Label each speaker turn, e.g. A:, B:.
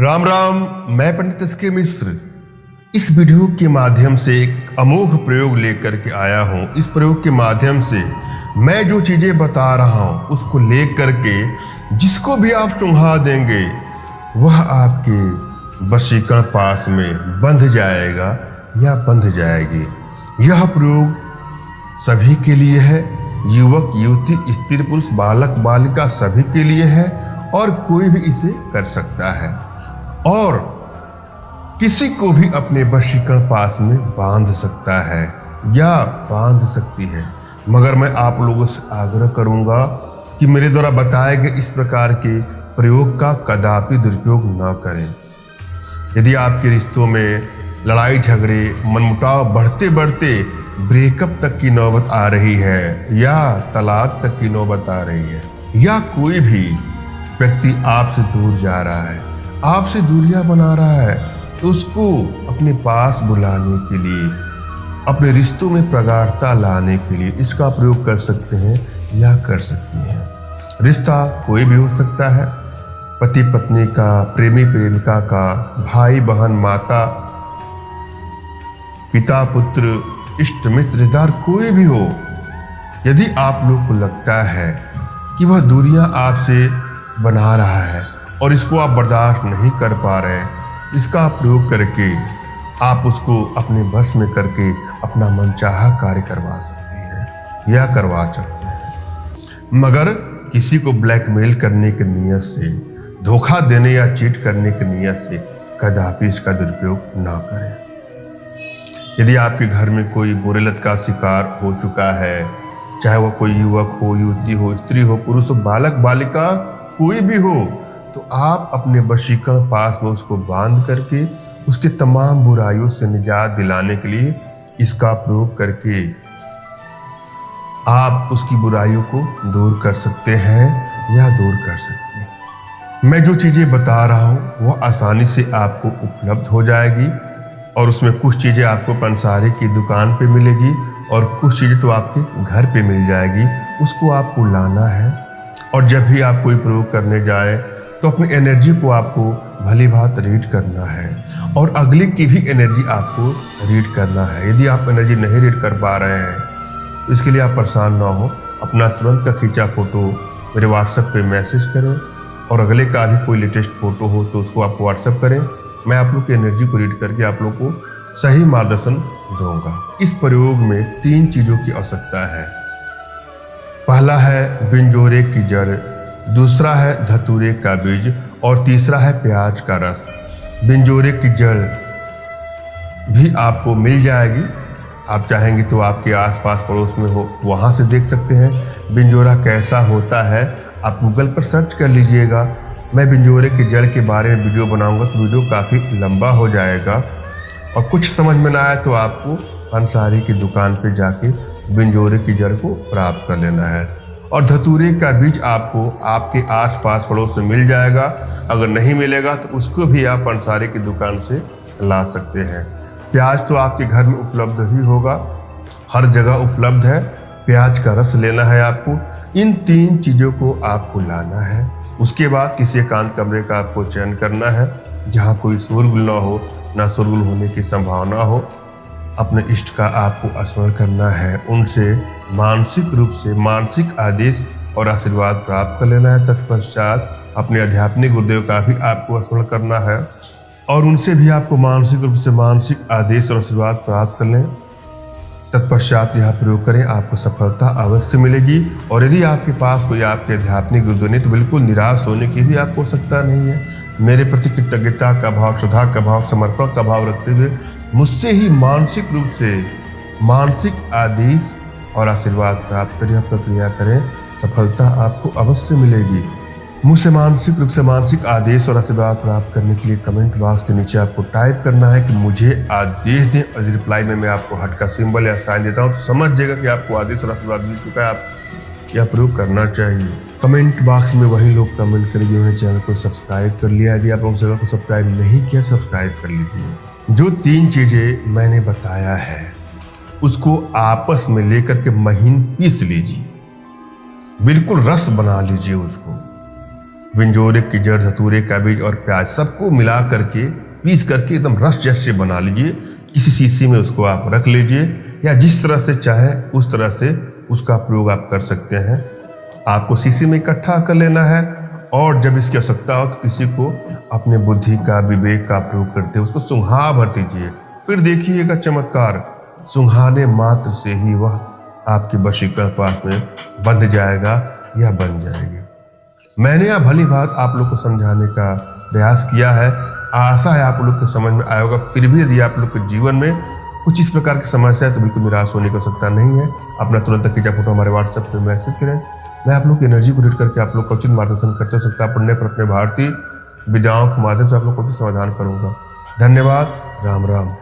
A: राम राम। मैं पंडित एस.के. मिश्र इस वीडियो के माध्यम से एक अमोघ प्रयोग लेकर के आया हूँ। इस प्रयोग के माध्यम से मैं जो चीज़ें बता रहा हूँ उसको लेकर के जिसको भी आप सुंघा देंगे वह आपके वशीकरण पास में बंध जाएगा या बंध जाएगी। यह प्रयोग सभी के लिए है, युवक युवती स्त्री पुरुष बालक बालिका सभी के लिए है और कोई भी इसे कर सकता है और किसी को भी अपने वशीकरण पास में बांध सकता है या बांध सकती है। मगर मैं आप लोगों से आग्रह करूंगा कि मेरे द्वारा बताए गए इस प्रकार के प्रयोग का कदापि दुरुपयोग न करें। यदि आपके रिश्तों में लड़ाई झगड़े मनमुटाव बढ़ते बढ़ते ब्रेकअप तक की नौबत आ रही है या तलाक तक की नौबत आ रही है या कोई भी व्यक्ति आपसे दूर जा रहा है, आपसे दूरियां बना रहा है, तो उसको अपने पास बुलाने के लिए, अपने रिश्तों में प्रगाढ़ता लाने के लिए इसका प्रयोग कर सकते हैं या कर सकती हैं। रिश्ता कोई भी हो सकता है, पति पत्नी का, प्रेमी प्रेमिका का, भाई बहन माता पिता पुत्र इष्ट मित्र रिश्तेदार कोई भी हो। यदि आप लोग को लगता है कि वह दूरियां आपसे बना रहा है और इसको आप बर्दाश्त नहीं कर पा रहे हैं, इसका प्रयोग करके आप उसको अपने बस में करके अपना मनचाहा कार्य करवा सकते हैं या करवा सकते हैं। मगर किसी को ब्लैकमेल करने की नीयत से, धोखा देने या चीट करने की नीयत से कदापि इसका दुरुपयोग ना करें। यदि आपके घर में कोई बुरे लत का शिकार हो चुका है, चाहे वह कोई युवक हो, युवती हो, स्त्री हो, पुरुष हो, बालक बालिका कोई भी हो, तो आप अपने वशीकरण पास में उसको बांध करके उसके तमाम बुराइयों से निजात दिलाने के लिए इसका प्रयोग करके आप उसकी बुराइयों को दूर कर सकते हैं या दूर कर सकते हैं। मैं जो चीज़ें बता रहा हूँ वह आसानी से आपको उपलब्ध हो जाएगी और उसमें कुछ चीज़ें आपको पंसारी की दुकान पे मिलेगी और कुछ चीज़ें तो आपके घर पे मिल जाएगी। उसको आपको लाना है और जब भी आप कोई प्रयोग करने जाए तो अपनी एनर्जी को आपको भली भांति रीड करना है और अगले की भी एनर्जी आपको रीड करना है। यदि आप एनर्जी नहीं रीड कर पा रहे हैं तो इसके लिए आप परेशान ना हो, अपना तुरंत का खींचा फोटो मेरे व्हाट्सएप पे मैसेज करें और अगले का भी कोई लेटेस्ट फोटो हो तो उसको आप व्हाट्सएप करें। मैं आप लोग की एनर्जी को रीड करके आप लोग को सही मार्गदर्शन दूंगा। इस प्रयोग में 3 चीज़ों की आवश्यकता है। पहला है बिंजोरे की जड़, दूसरा है धतूरे का बीज और तीसरा है प्याज का रस। बिंजोरे की जड़ भी आपको मिल जाएगी, आप चाहेंगे तो आपके आसपास पड़ोस में हो वहाँ से देख सकते हैं। बिंजोरा कैसा होता है आप गूगल पर सर्च कर लीजिएगा। मैं बिंजोरे की जड़ के बारे में वीडियो बनाऊंगा तो वीडियो काफ़ी लंबा हो जाएगा और कुछ समझ में ना आए तो आपको पंसारी की दुकान पे जाके बिंजोरे की जड़ को प्राप्त कर लेना है। और धतूरे का बीज आपको आपके आसपास पड़ोस में मिल जाएगा, अगर नहीं मिलेगा तो उसको भी आप पंसारी की दुकान से ला सकते हैं। प्याज तो आपके घर में उपलब्ध भी होगा, हर जगह उपलब्ध है। प्याज का रस लेना है आपको। इन 3 चीज़ों को आपको लाना है। उसके बाद किसी एकांत कमरे का आपको चयन करना है जहाँ कोई शोरगुल ना हो, ना शोरगुल होने की संभावना हो। अपने इष्ट का आपको स्मरण करना है, उनसे मानसिक रूप से मानसिक आदेश और आशीर्वाद प्राप्त कर लेना है। तत्पश्चात अपने आध्यात्मिक गुरुदेव का भी आपको स्मरण करना है और उनसे भी आपको मानसिक रूप से मानसिक आदेश और आशीर्वाद प्राप्त कर लें। तत्पश्चात यह प्रयोग करें, आपको सफलता अवश्य मिलेगी। और यदि आपके पास कोई आपके आध्यात्मिक गुरुदेव नहीं तो बिल्कुल निराश होने की भी आपको आवश्यकता नहीं है। मेरे प्रति कृतज्ञता का भाव, श्रद्धा का भाव, समर्पण का भाव रखते हुए मुझसे ही मानसिक रूप से मानसिक आदेश और आशीर्वाद प्राप्त करें, प्रक्रिया करें, सफलता आपको अवश्य मिलेगी। मुझसे मानसिक रूप से मानसिक आदेश और आशीर्वाद प्राप्त करने के लिए कमेंट बॉक्स के नीचे आपको टाइप करना है कि मुझे आदेश दें और रिप्लाई में मैं आपको हट का सिंबल या साइन देता हूँ तो समझ जाएगा कि आपको आदेश और आशीर्वाद मिल चुका है, आप यह प्रयोग करना चाहिए। कमेंट बॉक्स में वही लोग कमेंट करें जिन्होंने चैनल को सब्सक्राइब कर लिया। यदि आप लोग चैनल को सब्सक्राइब नहीं किया, सब्सक्राइब कर लीजिए। जो 3 चीज़ें मैंने बताया है उसको आपस में लेकर के महीन पीस लीजिए, बिल्कुल रस बना लीजिए उसको। विंजोरे की जड़, धतूरे का बीज और प्याज सबको मिला करके पीस करके एकदम रस जैसे बना लीजिए। किसी शीशी में उसको आप रख लीजिए या जिस तरह से चाहे उस तरह से उसका प्रयोग आप कर सकते हैं। आपको शीशी में इकट्ठा कर लेना है और जब इसकी आवश्यकता हो तो किसी को अपने बुद्धि का, विवेक का प्रयोग करते हुए उसको सुंघा भर दीजिए। फिर देखिएगा चमत्कार, सुंघाने मात्र से ही वह आपके वशीकरण पास में बंध जाएगा या बन जाएगी। मैंने यह भली बात आप लोग को समझाने का प्रयास किया है। आशा है आप लोग के समझ में आया होगा। फिर भी यदि आप लोग के जीवन में कुछ इस प्रकार की समस्या है तो बिल्कुल निराश होने की आवश्यकता नहीं है। अपना तुरंत खींचा फोटो हमारे व्हाट्सएप पे मैसेज करें। मैं आप लोग की एनर्जी को रीड करके आप लोग का उचित मार्गदर्शन करते सकता पढ़ने पर अपने भारतीय विद्याओं के माध्यम से आप लोग को उचित समाधान करूंगा। धन्यवाद। राम राम।